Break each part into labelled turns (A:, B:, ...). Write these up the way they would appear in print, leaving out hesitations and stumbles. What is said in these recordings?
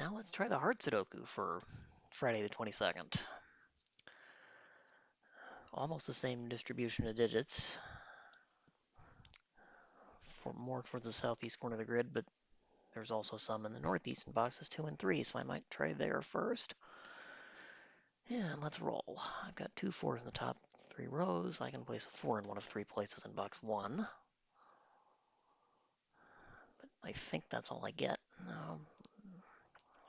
A: now let's try the hard Sudoku for Friday the 22nd. Almost the same distribution of digits, for more towards the southeast corner of the grid, but there's also some in the northeast in boxes 2 and 3, so I might try there first. And let's roll. I've got 2 4s in the top 3 rows. I can place a 4 in one of 3 places in box 1. But I think that's all I get. No,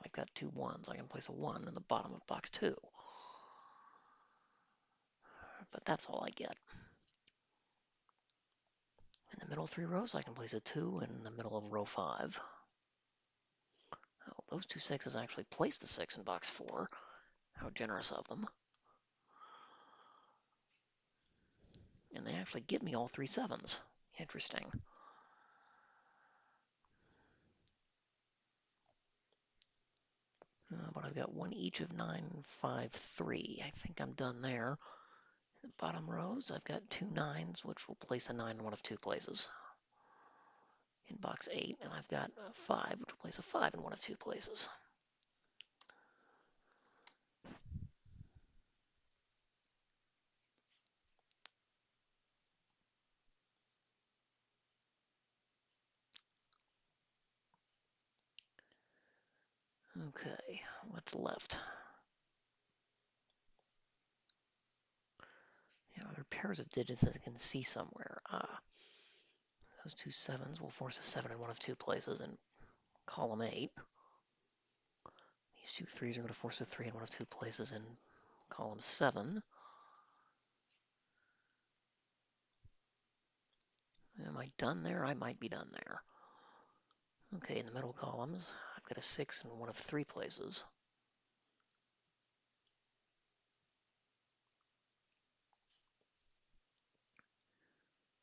A: I've got 2 1s. I can place a 1 in the bottom of box 2. But that's all I get. In the middle 3 rows, I can place a 2 in the middle of row 5. Oh, those 2 6s actually place the 6 in box 4. How generous of them. And they actually give me all 3 7s. Interesting. But I've got 1 each of 9, 5, 3. I think I'm done there. In the bottom rows, I've got 2 9s, which will place a 9 in one of 2 places. In box 8, and I've got a 5, which will place a 5 in one of 2 places. Okay, what's left? Are there pairs of digits that I can see somewhere? Those 2 7s will force a 7 in one of 2 places in column 8. These 2 3s are going to force a 3 in one of 2 places in column 7. Am I done there? I might be done there. Okay, in the middle columns, I've got a 6 in one of 3 places.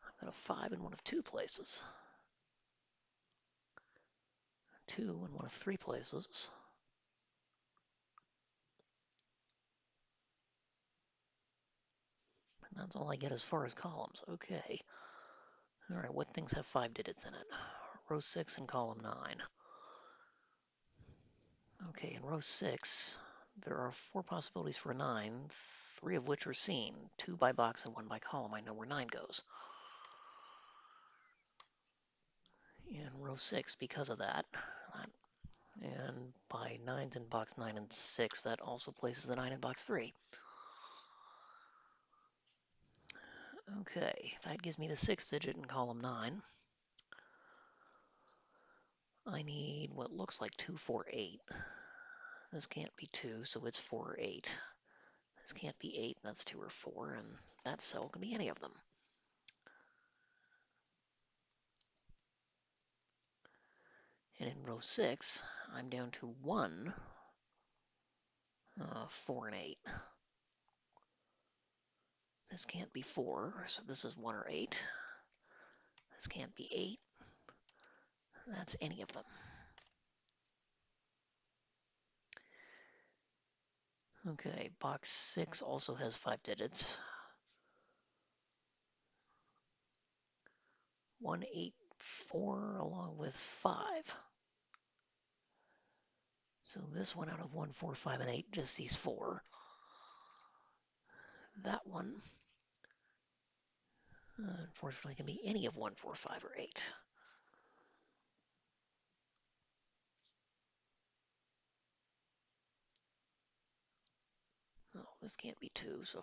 A: I've got a 5 in one of 2 places. 2 in one of 3 places. And that's all I get as far as columns. Okay. All right, what things have 5 digits in it? Row 6 and column 9. Okay, in row 6, there are 4 possibilities for a 9, 3 of which are seen. 2 by box and 1 by column. I know where 9 goes. In row 6, because of that, and by 9s in box 9 and 6, that also places the 9 in box 3. Okay, that gives me the 6th digit in column 9. I need what looks like 2, 4, 8. This can't be 2, so it's 4 or 8. This can't be 8, that's 2 or 4, and that cell can be any of them. And in row 6, I'm down to 1, 4, and 8. This can't be 4, so this is 1 or 8. This can't be 8. That's any of them. Okay, box 6 also has 5 digits. 1, 8, 4, along with 5. So this one out of 1, 4, 5, and 8 just sees 4. That one, unfortunately, can be any of 1, 4, 5, or 8. Oh, this can't be 2, so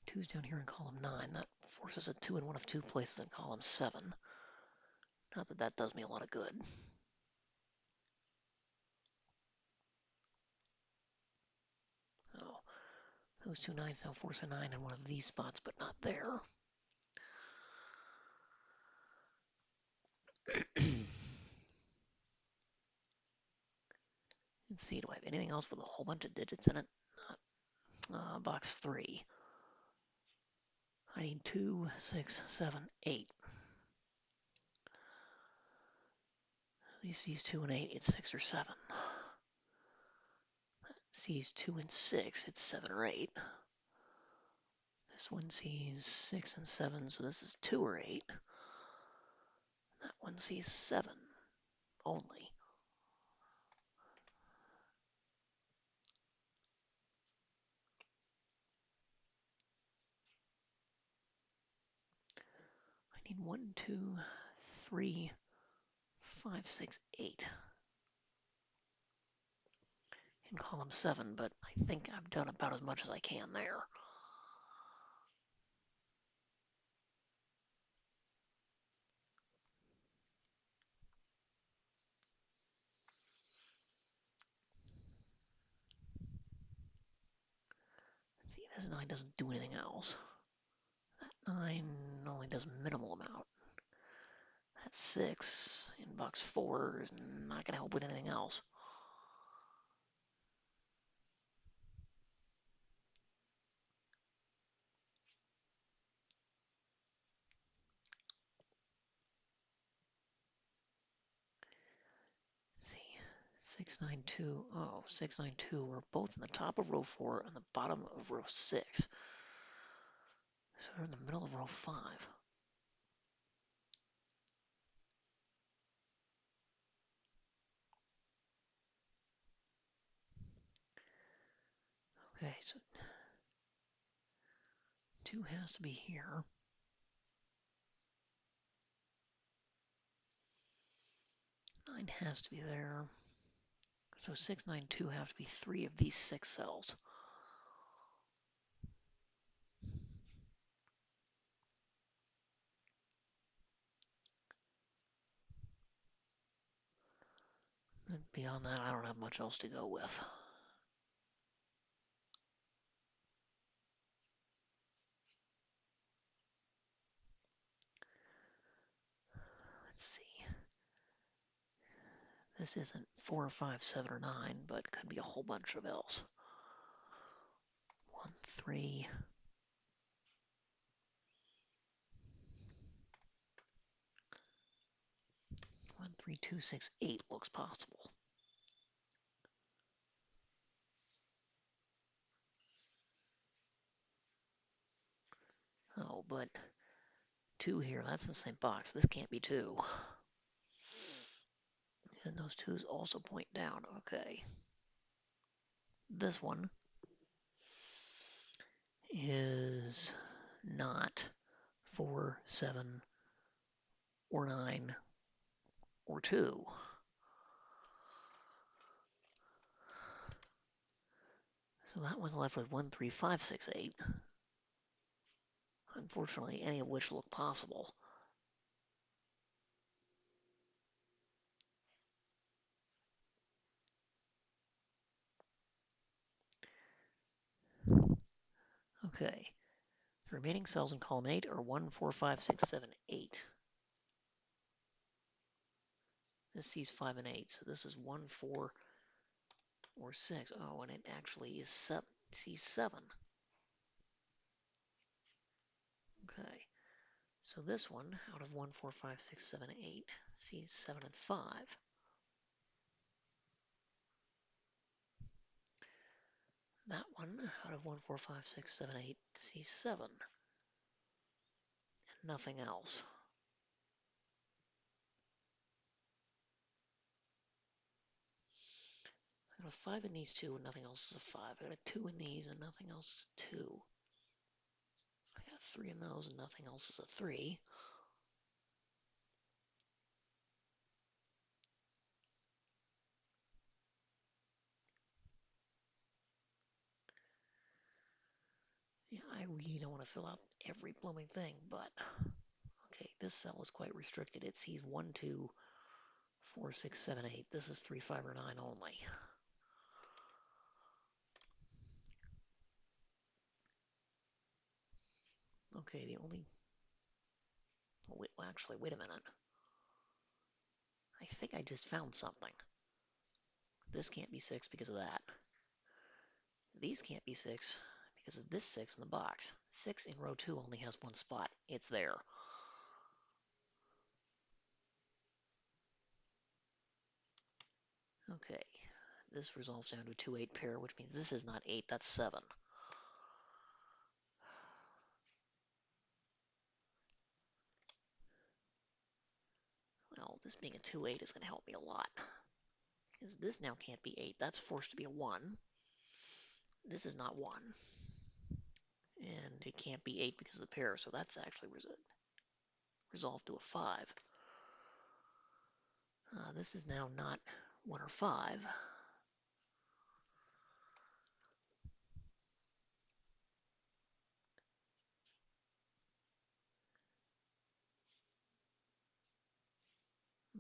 A: 2's down here in column 9. That forces a 2 in one of 2 places in column 7. Not that that does me a lot of good. Oh, those 2 9s now force a 9 in one of these spots, but not there. Let's see, do I have anything else with a whole bunch of digits in it? Box 3. I need 2, 6, 7, 8. These sees 2 and 8, it's 6 or 7. Sees 2 and 6, it's 7 or 8. This one sees 6 and 7, so this is 2 or 8. That one sees 7 only. need 1, 2, 3, 5, 6, 8 in column 7, but I think I've done about as much as I can there. See, this 9 doesn't do anything else. That 9 only does minimal amount. That 6 in box 4 is not going to help with anything else. Let's see, 692. Oh, 692. We're both in the top of row 4 and the bottom of row 6. So we're in the middle of row 5. Okay, so 2 has to be here. 9 has to be there. So 692 have to be 3 of these 6 cells. And beyond that, I don't have much else to go with. Let's see. This isn't 4, 5, 7, or 9, but could be a whole bunch of else. 1, 3. 1, 3, 2, 6, 8 looks possible. Oh, but 2 here, that's the same box. This can't be 2. And those 2's also point down. Okay. This one is not 4, 7, or 9, or 2. So that one's left with 1, 3, 5, 6, 8. Unfortunately, any of which look possible. Okay. The remaining cells in column 8 are 1, 4, 5, 6, 7, 8. This sees 5 and 8, so this is 1, 4, or 6. Oh, and it actually is 7, sees 7. Okay. So this one, out of 1, 4, 5, 6, 7, 8, sees 7 and 5. That one, out of 1, 4, 5, 6, 7, 8, sees 7. And nothing else. I got a 5 in these two and nothing else is a 5. I got a 2 in these and nothing else is 2. I got 3 in those and nothing else is a 3. Yeah, I really don't want to fill out every blooming thing, but okay, this cell is quite restricted. It sees 1, 2, 4, 6, 7, 8. This is 3, 5, or 9 only. Okay, the only... Oh, wait, well, actually, wait a minute. I think I just found something. This can't be 6 because of that. These can't be 6 because of this 6 in the box. 6 in row 2 only has one spot. It's there. Okay, this resolves down to a 2-8 pair, which means this is not 8, that's 7. Well, this being a 2-8 is going to help me a lot. Because this now can't be 8, that's forced to be a 1. This is not 1. And it can't be 8 because of the pair, so that's actually resolved. resolve to a 5. This is now not 1 or 5.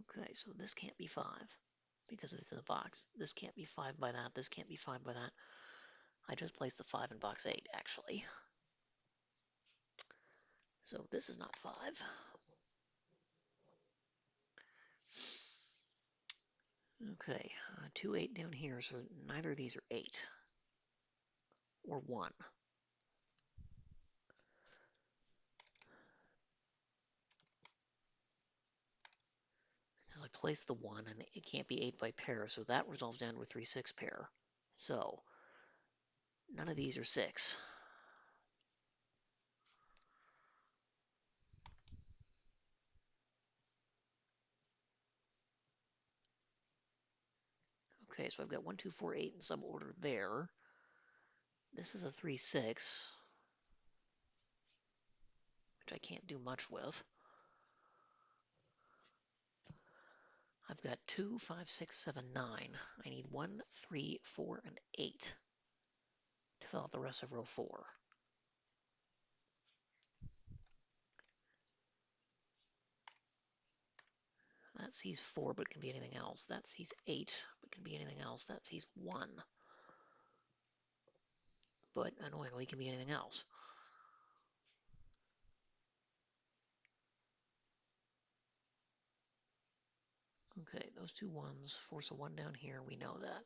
A: Okay, so this can't be 5 because it's in the box. This can't be 5 by that. This can't be 5 by that. I just placed the 5 in box 8, actually. So this is not 5. Okay, 2, 8 down here, so neither of these are 8. Or 1. I place the 1, and it can't be 8 by pair, so that resolves down to a 3, 6 pair. So, none of these are 6. Okay, so I've got 1, 2, 4, 8 in some order there. This is a 3, 6, which I can't do much with. I've got 2, 5, 6, 7, 9. I need 1, 3, 4, and 8 to fill out the rest of row 4. That sees 4, but can be anything else. That sees 8, but can be anything else. That sees 1, but annoyingly can be anything else. Okay, those two 1s force a 1 down here. We know that.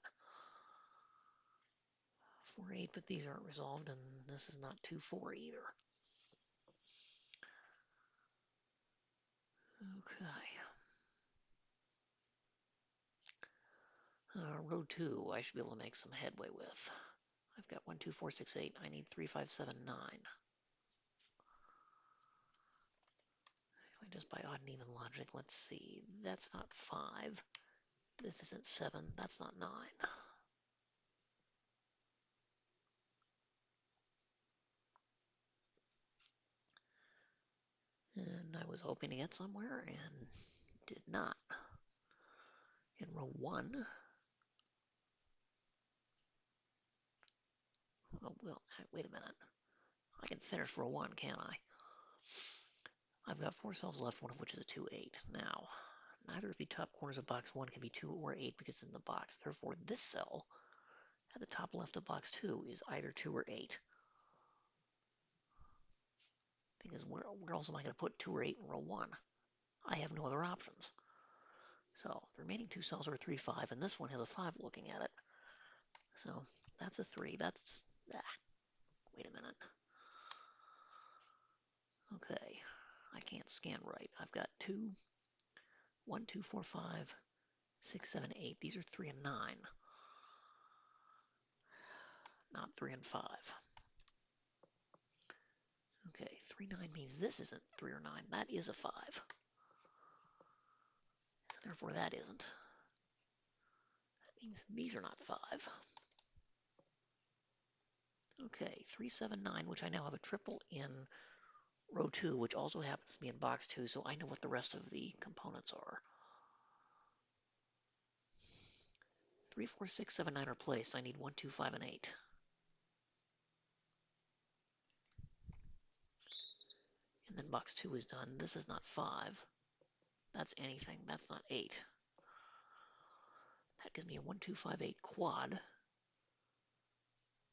A: 4, 8, but these aren't resolved, and this is not 2, 4 either. Okay. Row 2, I should be able to make some headway with. I've got 1, 2, 4, 6, 8. I need 3, 5, 7, 9. Just by odd and even logic, let's see. That's not 5. This isn't 7. That's not 9. And I was hoping to get somewhere and did not. In row 1, oh, well, wait a minute. I can finish row 1, can't I? I've got 4 cells left, one of which is a 2, 8. Now, neither of the top corners of box 1 can be 2 or 8 because it's in the box. Therefore, this cell at the top left of box 2 is either 2 or 8. Because where else am I going to put 2 or 8 in row 1? I have no other options. So the remaining 2 cells are 3, 5, and this one has a 5 looking at it. So that's a 3. That's... wait a minute. Okay, I can't scan right. I've got 2, 1, 2, 4, 5, 6, 7, 8. These are 3 and 9. Not 3 and 5. Okay, 3, 9 means this isn't 3 or 9. That is a 5. Therefore, that isn't. That means these are not 5. Okay, 3, 7, 9, which I now have a triple in row 2, which also happens to be in box 2, so I know what the rest of the components are. 3, 4, 6, 7, 9 are placed. I need 1, 2, 5, and 8. And then box 2 is done. This is not 5. That's anything. That's not 8. That gives me a 1, 2, 5, 8 quad,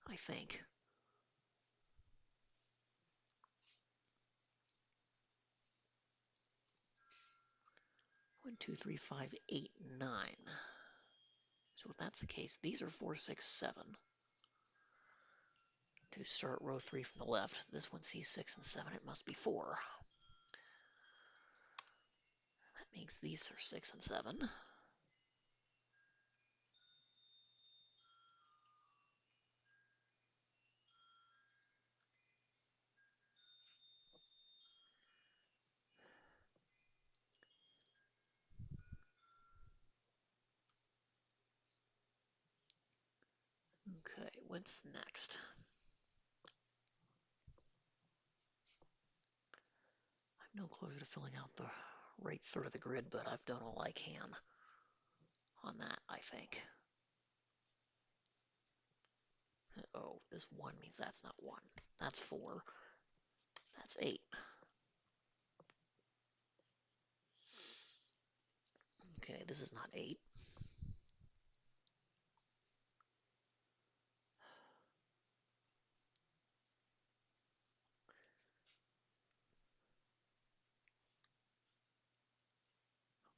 A: I think. 1, 2, 3, 5, 8, 9. So if that's the case, these are 4, 6, 7. To start row 3 from the left, this one sees 6 and 7. It must be 4. That makes these are 6 and 7. Okay, what's next? No closer to filling out the right third of the grid, but I've done all I can on that, I think. Oh, this 1 means that's not 1. That's 4. That's 8. Okay, this is not 8.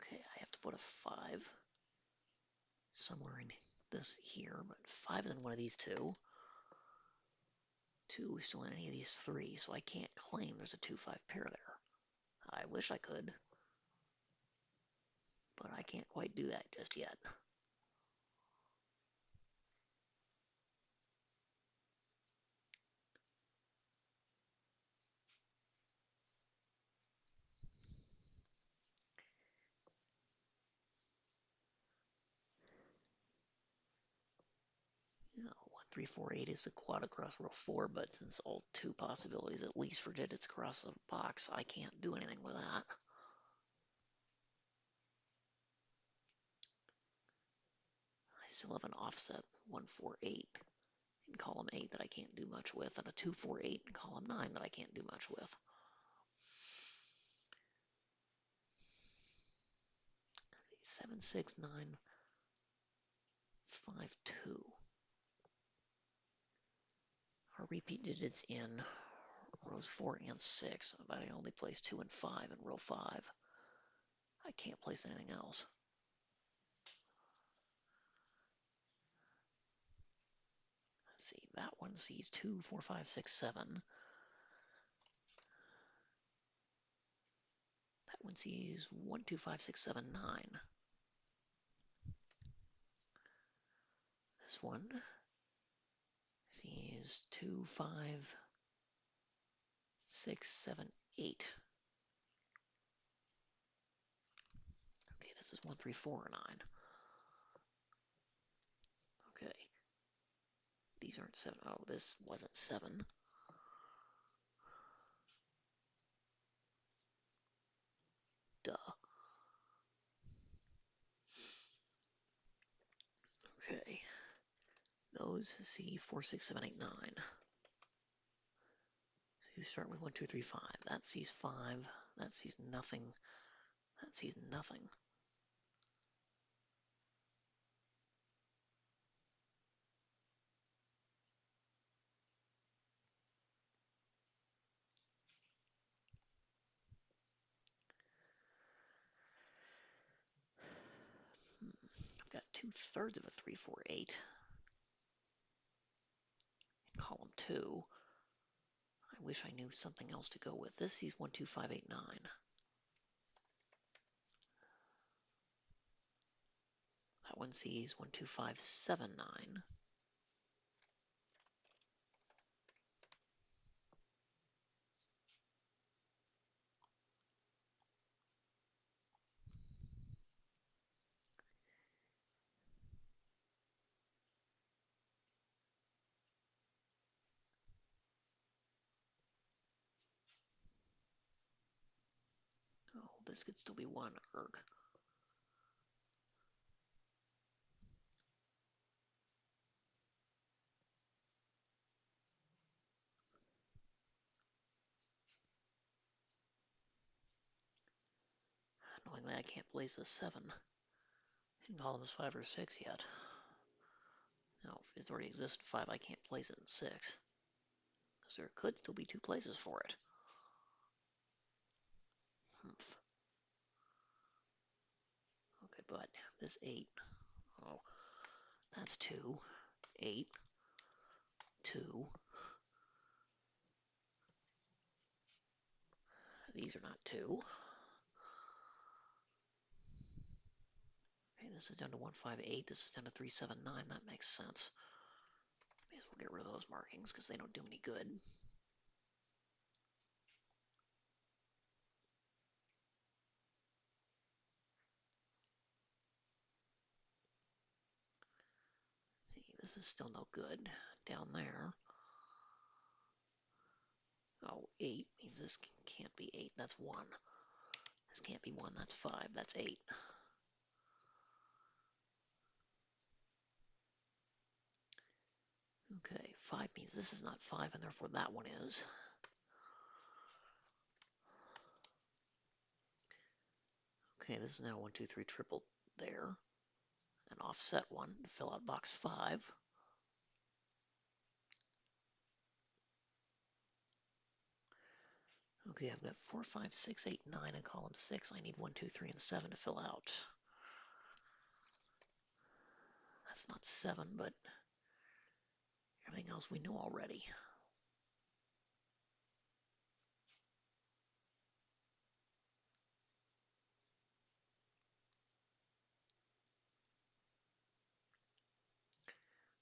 A: Okay, I have to put a 5 somewhere in this here, but 5 is in one of these two. 2 is still in any of these 3, so I can't claim there's a 2-5 pair there. I wish I could, but I can't quite do that just yet. You know, 1, 3, 4, 8 is a quad across row 4, but since all 2 possibilities at least for digits across the box, I can't do anything with that. I still have an offset 1, 4, 8 in column 8 that I can't do much with, and a 2, 4, 8 in column 9 that I can't do much with. 7, 6, 9, 5, 2. Our repeat digits in rows 4 and 6, but I only place 2 and 5 in row 5. I can't place anything else. Let's see, that one sees 2, 4, 5, 6, 7. That one sees 1, 2, 5, 6, 7, 9. This one sees 2, 5, 6, 7, 8. Okay, this is 1, 3, 4, 9. Okay. These aren't 7. Oh, this wasn't 7. Duh. Okay. Those see 4, 6, 7, 8, 9. So you start with 1, 2, 3, 5. That sees 5. That sees nothing. That sees nothing. I've got 2/3 of a 3, 4, 8 in column 2. I wish I knew something else to go with. This sees 1, 2, 5, 8, 9. That one sees 1, 2, 5, 7, 9. Oh, this could still be 1. Erg. Knowingly, I can't place a 7 in columns 5 or 6 yet. Now, if it's already existed 5, I can't place it in 6. Because there could still be 2 places for it. Humph. Okay, but this 8. Oh, that's 2. 8. 2. These are not 2. Okay, this is down to 1, 5, 8. This is down to 3, 7, 9. That makes sense. May as well get rid of those markings because they don't do any good. See, this is still no good down there. Oh, 8 means this can't be 8. That's 1. This can't be 1. That's 5. That's 8. Okay, 5 means this is not 5, and therefore that one is. Okay, this is now 1, 2, 3 triple there. An offset 1 to fill out box 5. Okay, I've got 4, 5, 6, 8, 9 in column 6. I need 1, 2, 3, and 7 to fill out. That's not 7, but everything else we know already.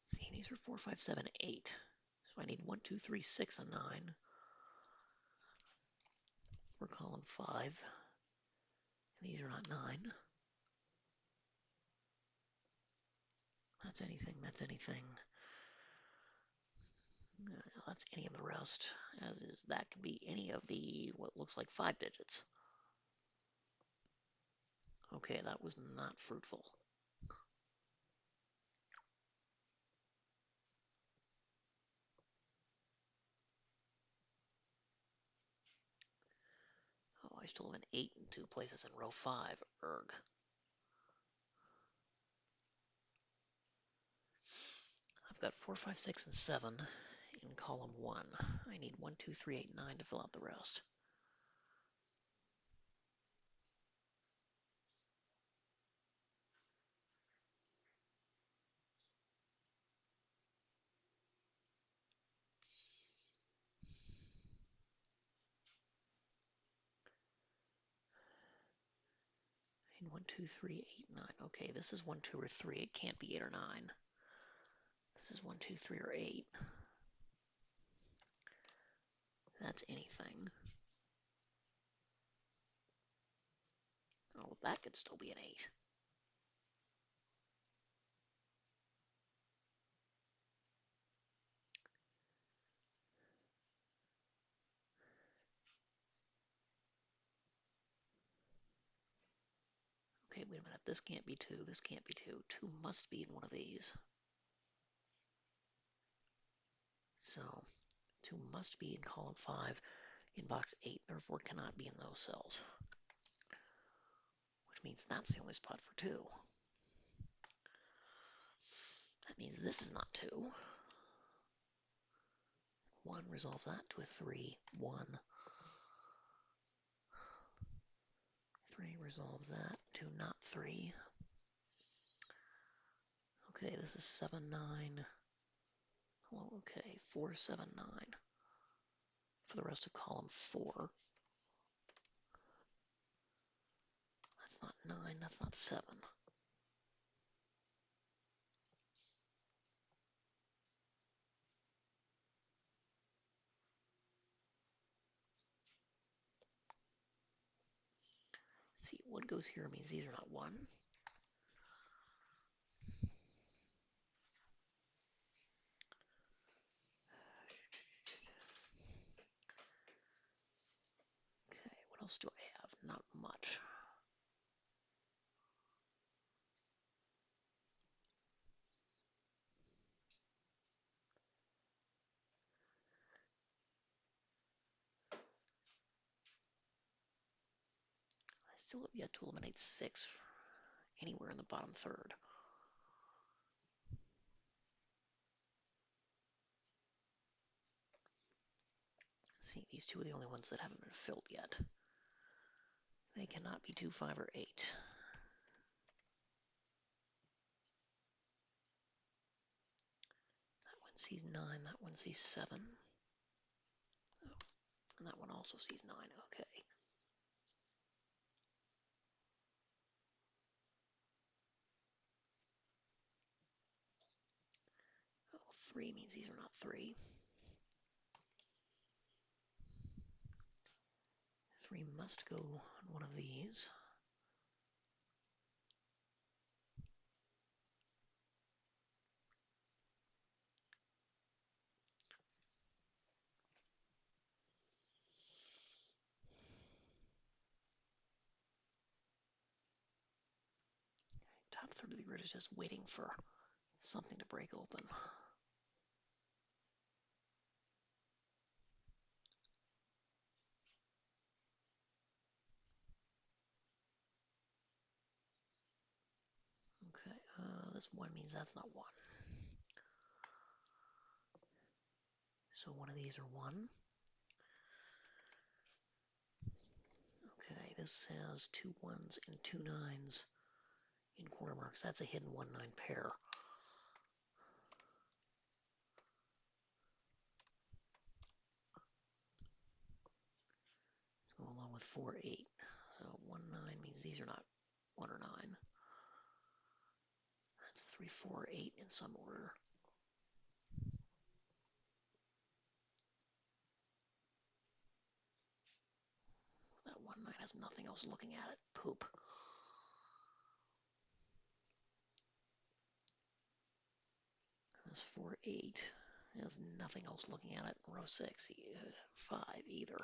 A: See, these are 4, 5, 7, 8. So I need 1, 2, 3, 6, and 9 for column 5. These are not 9. That's anything, that's anything. That's any of the rest, as is that could be any of the, what looks like 5 digits. Okay, that was not fruitful. Oh, I still have an 8 in 2 places in row 5. Erg. I've got 4, 5, 6, and 7 in column 1. I need 1, 2, 3, 8, 9 to fill out the rest. I need 1, 2, 3, 8, 9. Okay, this is 1, 2, or 3. It can't be 8 or 9. This is 1, 2, 3, or 8. That's anything. Oh, that could still be an 8. Okay, wait a minute. This can't be 2. This can't be 2. 2 must be in one of these. So 2 must be in column 5 in box 8, therefore cannot be in those cells. Which means that's the only spot for 2. That means this is not 2. 1 resolves that to a 3. 1. 3 resolves that to not 3. Okay, this is 7, 9. Oh, okay, 4, 7, 9. For the rest of column 4. That's not 9, that's not 7. See, what goes here means these are not 1. Okay, what else do I have? Not much. I still have yet to eliminate 6 anywhere in the bottom third. See, these 2 are the only ones that haven't been filled yet. They cannot be 2, 5, or 8. That one sees 9, that one sees 7. Oh, and that one also sees 9, okay. Oh, 3 means these are not 3. 3 must go on one of these. third of the grid is just waiting for something to break open. Okay, this 1 means that's not 1. So one of these are 1. Okay, this has 2 1s and 2 9s in corner marks. That's a hidden 1-9 pair. Go along with 4-8. So 1-9 means these are not 1 or 9. That's 3-4-8 in some order. That 1-9 has nothing else looking at it. Poop. This 4-8 has nothing else looking at it. Row 6, 5 either.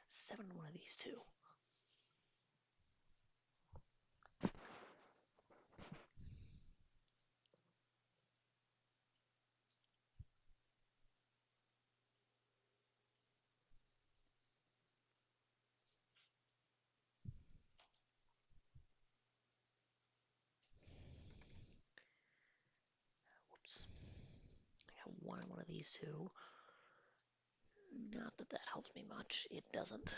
A: Seven, one of these two. Whoops. I got one of these two. Not that that helps me much. It doesn't.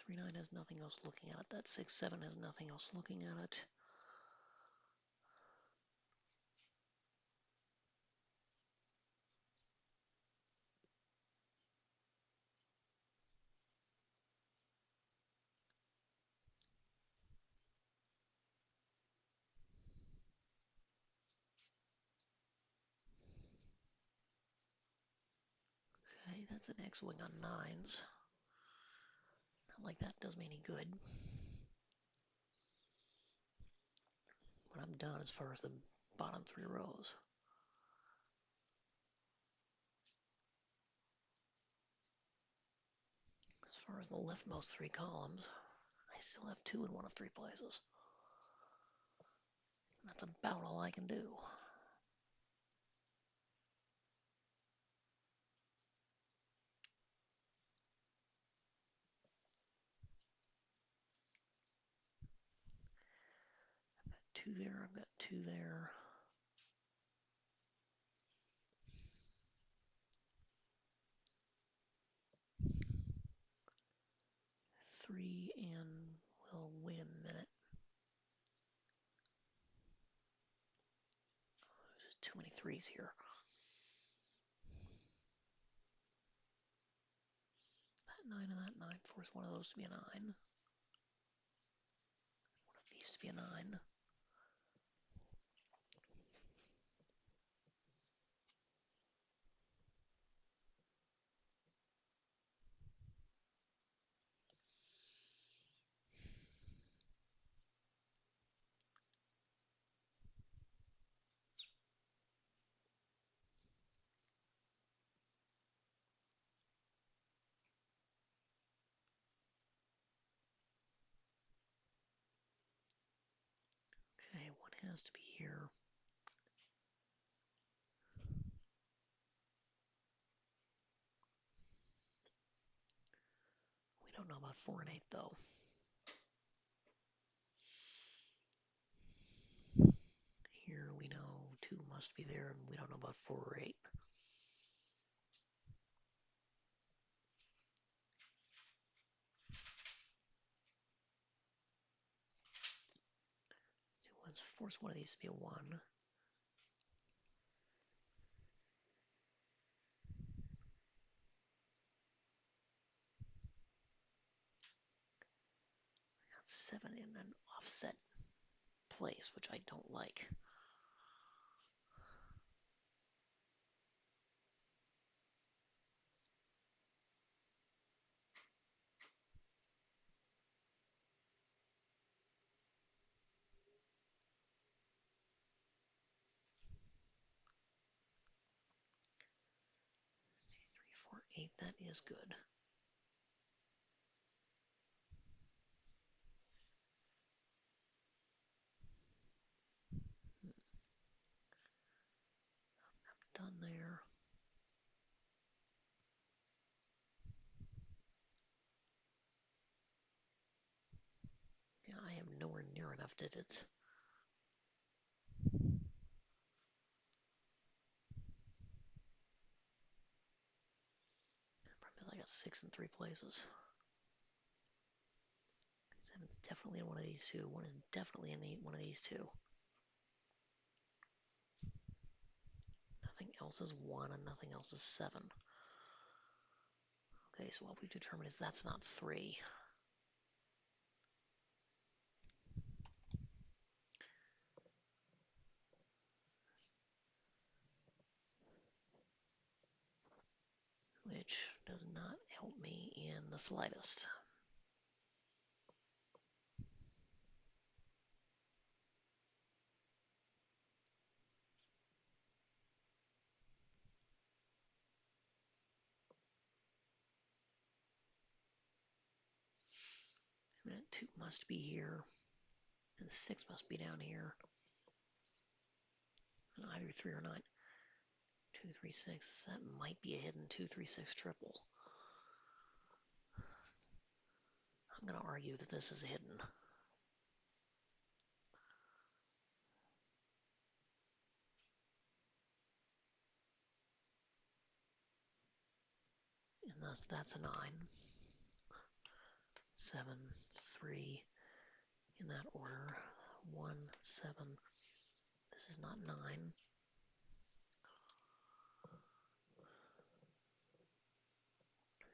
A: 3-9 has nothing else looking at it. That 6-7 has nothing else looking at it. Okay, that's an X-wing on 9s. Not like that does me any good. But I'm done as far as the bottom 3 rows. As far as the leftmost 3 columns, I still have 2 in one of 3 places. That's about all I can do. I've got 2 there, I've got 2 there. 3 and, well, wait a minute. There's too many 3s here. That 9 and that 9 force one of those to be a 9. One of these to be a 9. Okay, one has to be here. We don't know about 4 and 8 though. Here we know 2 must be there, and we don't know about 4 or 8. 2 ones force one of these to be a 1. Got 7 in an offset place, which I don't like. 8, that is good. Done there. Yeah, I am nowhere near enough digits. Probably like a 6 in 3 places. 7's definitely in one of these two. 1 is definitely in one of these two. Nothing else is 1 and nothing else is 7. Okay, so what we've determined is that's not 3. Which does not help me in the slightest. And 2 must be here, and 6 must be down here. And either 3 or 9. 2, 3, 6. That might be a hidden 2, 3, 6 triple. I'm going to argue that this is hidden. And thus that's a 9. 7, 3, in that order. 1, 7. This is not 9.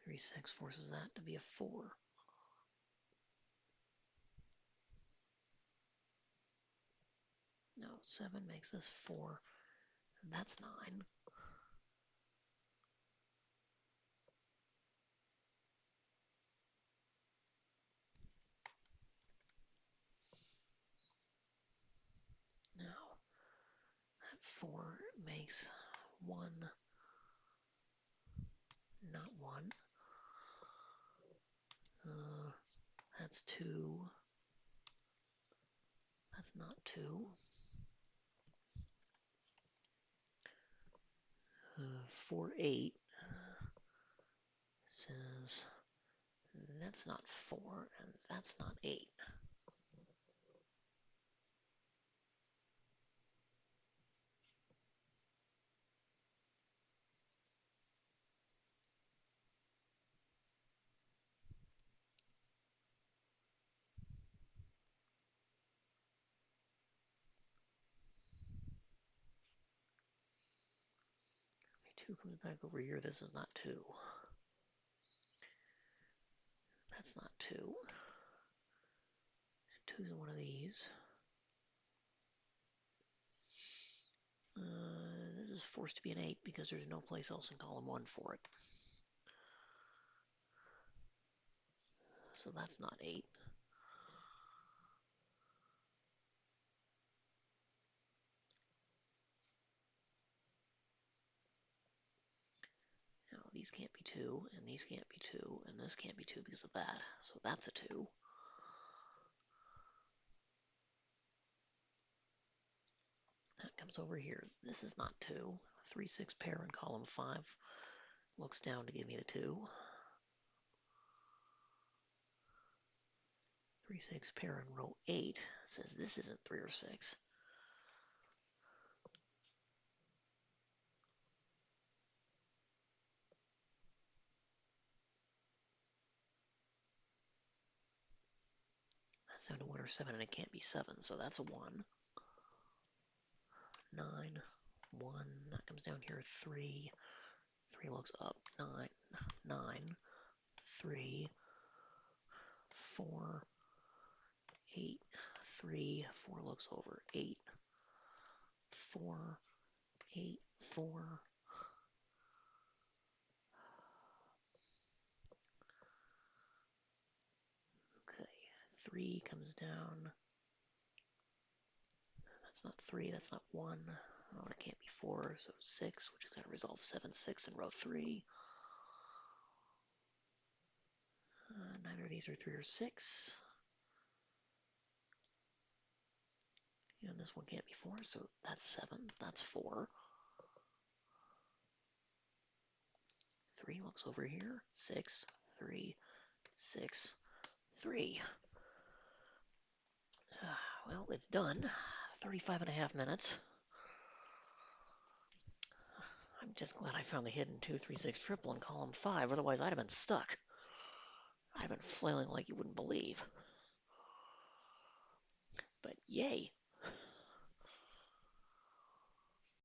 A: 3, 6 forces that to be a 4. No, 7 makes this 4. And that's 9. Now, that 4 makes 1, not 1. That's 2. That's not 2. 4, 8 says that's not 4, and that's not 8. Okay, 2 comes back over here. This is not 2. That's not 2. 2 is one of these. This is forced to be an 8 because there's no place else in column 1 for it. So that's not 8. Now, these can't be 2, and these can't be 2, and this can't be 2 because of that. So that's a 2. That comes over here. This is not 2. 3, 6 pair in column 5 looks down to give me the 2. 3, 6 pair in row 8 says this isn't 3 or 6. That's down to 1 or 7, and it can't be 7, so that's a 1. 9, 1, that comes down here, 3. 3 looks up, 9, 9, 3, 4, 8, 3, 4 looks over, 8, 4, 8, 4. Okay, 3 comes down. That's not 3, that's not 1. Oh, it can't be 4, so 6, which is going to resolve 7, 6 in row 3. Neither of these are 3 or 6. And this one can't be 4, so that's 7. That's 4. 3 looks over here. 6, 3, 6, 3. Well, it's done. 35 and a half minutes. I'm just glad I found the hidden 2, 3, 6 triple in column 5. Otherwise, I'd have been stuck. I'd have been flailing like you wouldn't believe. But yay.